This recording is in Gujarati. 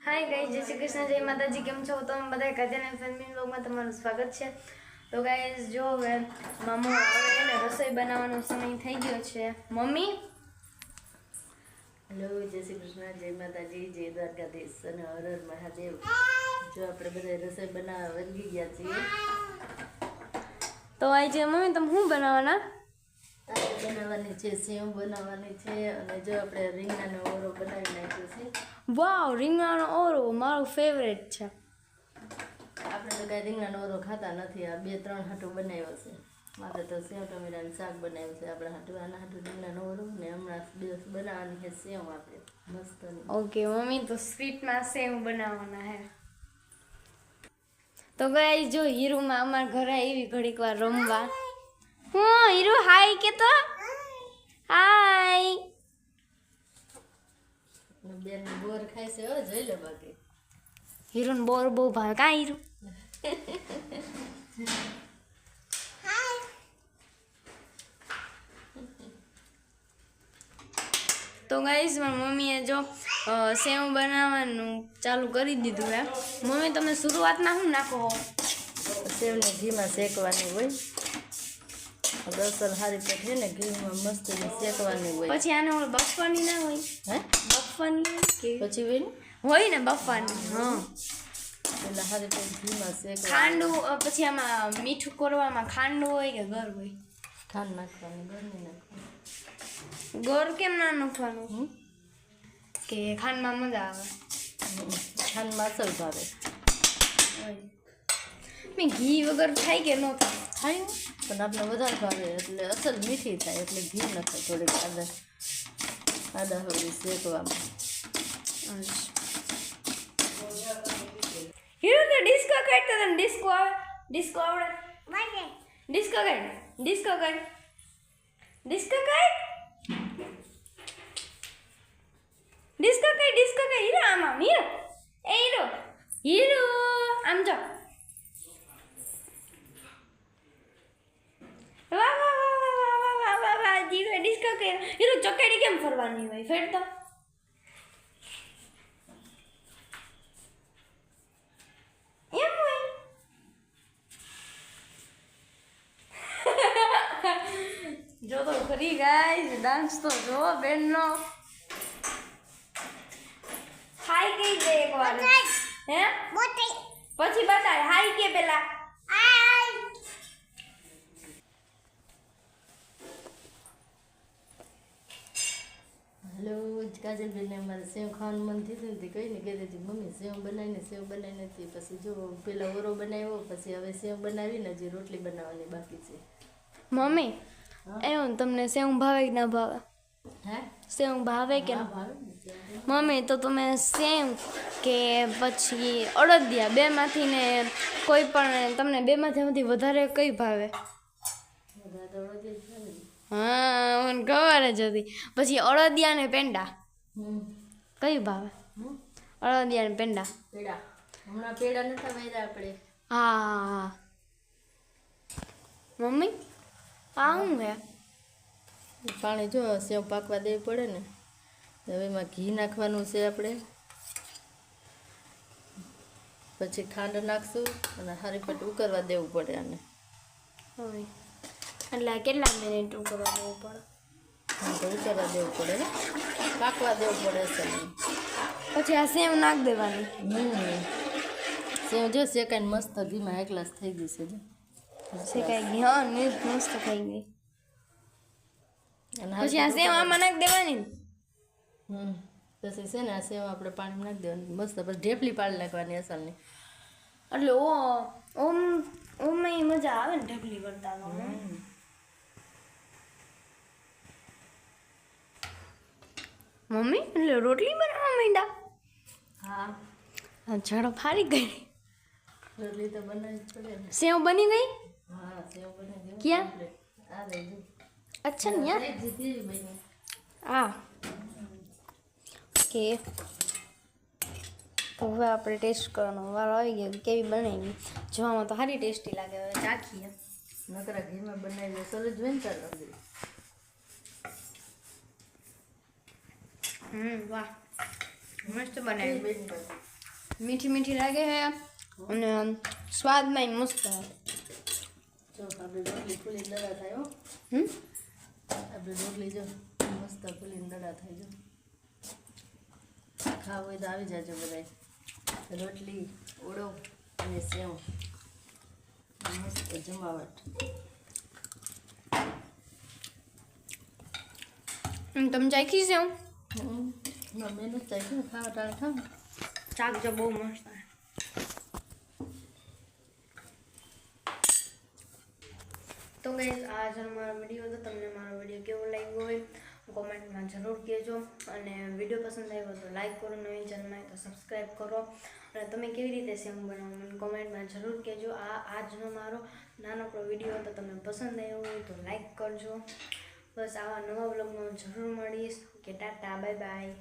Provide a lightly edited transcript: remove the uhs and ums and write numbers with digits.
हाय गाइस, जय श्री कृष्ण, जय माता जी। केम छो તમે બધા? કાજલ ફેમિલી વ્લોગમાં તમારું સ્વાગત છે। તો ગાઈસ જો હવે મામો આવે ને રસોઈ બનાવવાનો સમય થઈ ગયો છે। મમ્મી હેલો, જય શ્રી કૃષ્ણ, જય માતાજી, જય દ્વારકાધીશ અને હર હર મહાદેવ। જો આપણે બધા રસોઈ બનાવવા વળગી ગયા છીએ। તો આજે મમ્મી તમે શું બનાવવાના? બનાવવાની છે સેવ બનાવવાની છે અને જો આપણે રીંગણાનો ઓરો બનાવી નાખ્યો છે। વાવ, રીંગણાનો ઓરો મારો ફેવરેટ છે। આપણે તો કાંઈ રીંગણાનો ઓરો ખાતા નથી, આ 2-3 હાટું બનાવ્યો છે। મારે તો સેવ ટમેટાનું શાક બનાવ્યું છે આપણે હાટું, આના હાટું રીંગણાનો ઓરો ને હમણાં બનાવવાની છે સેવ આપણે મસ્ત। ઓકે મમ્મી, તો સ્વીટમાં સેવ બનાવવાના હે। તો ગાઈસ જો હીરુમાં અમારા ઘરે આવી ઘડીક વાર રમવા। હું હીરુ હાય કે તો હાય। બેન બોર ખાય છે, હો જોઈ લે બાકી હીરુને બોર બહુ ભાવે કા હીરુ? તો ગાઈસ મારી મમ્મીએ જો સેવ બનાવવાનું ચાલુ કરી દીધું હે। મમ્મી તમે શરૂઆતમાં શું નાખો? સેવને ઘીમાં શેકવાની હોય, દસલ હારી પેટ છે ને ઘીમાં મસ્ત શેકવાની હોય। પછી આને ઓળ બફવાની ના હોય? હે બફવાની કે પછી હોય ને હોય ને બફવાની? હા, એટલે હારી પેટ ઘીમાં શેકવાની। ખાંડ પછી આમાં મીઠું કરવામાં ખાંડ હોય કે ગર હોય? ખાંડ નાખવાની, ગર નહીં નાખવાની। ગોળ કેમ ના નાખવાનું? કે ખાંડમાં મજા આવે? ખાંડમાં અસલ ભાવે। મેં ઘી વગર થાય કે ન થાય? થાય ને, પણ આપણે વધારે ભાવે એટલે અસલ મીઠી થાય એટલે ઘી નખાય થોડીક આદા હળવી શેકવામાં। હીરો તો ડિસ્કો કાઢતો તને ડિસ્કો આવે? ડિસ્કો આવડે? ડિસ્કો કાઢ, ડિસ્કો કાઢ, ડિસ્કો કાઢ, ડિસ્કો કાઢ, ડિસ્કો કાઢ। હીરો આમ આમ, હીરો એ હીરો, હીરો આમ જો। વાહ વાહ વાહ વાહ વાહ વાહ વાહ વાહ, હીરો ડિસ્કો કાઢ। હીરો ચોકેડી કેમ ફરવાની હોય? ફેર તો એમ હોય। જો તો ખરી ગાઈસ, ડાન્સ તો જો બેનનો હાય કહી દે એકવાર। હે પછી બતાય હાય કે પેલા હેલો, કાજલબેનને અમારે સેવ ખાવાનું મન થયું ને કઈ ને કહેતી હતી મમ્મી સેવ બનાવી નથી। પછી જો પેલા ઓરો બનાવ્યો, પછી હવે સેવ બનાવીને હજી રોટલી બનાવવાની બાકી છે। મમ્મી એવું તમને સેવ ભાવે કે ના ભાવે? હે સેવ ભાવે કે હા ના? ભાવે ને સેવ તો। મમ્મી તો તમે સેવ કે પછી અડદિયા બેમાંથી ને કોઈ પણ તમને બેમાંથી સૌથી વધારે કઈ ભાવે? બધા તો અડદિયા જ ભાવે ને। હા, મને ખબર જ હતી। પછી અડદિયા ને પેંડા કઈ ભાવે? અડદિયા ને પેંડા? પેડા હમણાં પેડા નતા વાયરા આપણે। હા મમ્મી આ શું હે? પાણી જો સેવ પાકવા દેવી પડે ને, હવે એમાં ઘી નાખવાનું છે આપણે, પછી ખાંડ નાખશું અને હારી પટ ઉકળવા દેવું પડે આને। હવે એટલે કેટલા મિનિટ ઉકળવા દેવું પડે? હા તો ઉકળવા દેવું પડે ને, પાકવા દેવું પડે અસલ। પછી આ સેવ નાખ દેવાની? સેવ જો શેકાઈને મસ્ત ઘીમાં એક ગ્લાસ થઈ ગઈ છે જો શેકાઈ ગઈ? હા, મસ્ત થઈ ગઈ। અને પછી આ સેવ આમાં નાખ દેવાની? પછી છે ને આ સેવ આપણે પાણી નાખી દેવાની મસ્ત, પછી ઢેફલી પાડી નાખવાની અસલની। એટલે ઓમ ઓમાં મજા આવે ને ઢગલી કરતા? મમ્મી એટલે રોટલી બનાવવા માંડ્યા? હા, ઝડપ ફારી ગઈ। રોટલી તો બનાવી જ પડે ને। સેવ બની ગઈ? હા સેવ બની ગઈ। ક્યાં? આ રહી જો। અચ્છા ને યાર, જીતી બની। આ ઓકે। તો હવે આપણે ટેસ્ટ કરવાનો વારો આવી ગયો કેવી બનેલી। જોવામાં તો સારી ટેસ્ટી લાગે, હવે ચાખીએ। નકરા ઘીમાં બનાવી સરસ જોઈને તાર લાગે। વાહ, મસ્ત બનાવી। મીઠી મીઠી લાગે છે અને સ્વાદમાં મસ્ત છે. જો આપણે રોટલી ફૂલી દડા થાય હો. આપણે રોટલી જો મસ્ત ફૂલીને દડા થાય જો. ખાવું હોય તો આવી જાજો બધાય. રોટલી ઓળો અને સેવ મસ્ત જમાવટ. તમે ચાખી છે મેં નથી ચાખ્યું ખાવા ટાણે ખાવ. શાક જો બહુ મસ્ત છે. તો ગાઈઝ આ છે મારો વિડીયો. તો તમને મારો વિડીયો કેવો લાગ્યો હોય કોમેન્ટમાં જરૂર કહેજો. અને વિડીયો પસંદ આવ્યો તો લાઈક કરો, નવી ચેનલમાં તો સબસ્ક્રાઈબ કરો. અને તમે કેવી રીતે સેવ બનાવો મને કોમેન્ટમાં જરૂર કહેજો. આજનો મારો નાનકડો વિડીયો તો તમને પસંદ આવ્યો હોય તો લાઈક કરજો. બસ આવા નવા વ્લોગમાં જરૂર મળીશ. કે ટાટા, બાય બાય.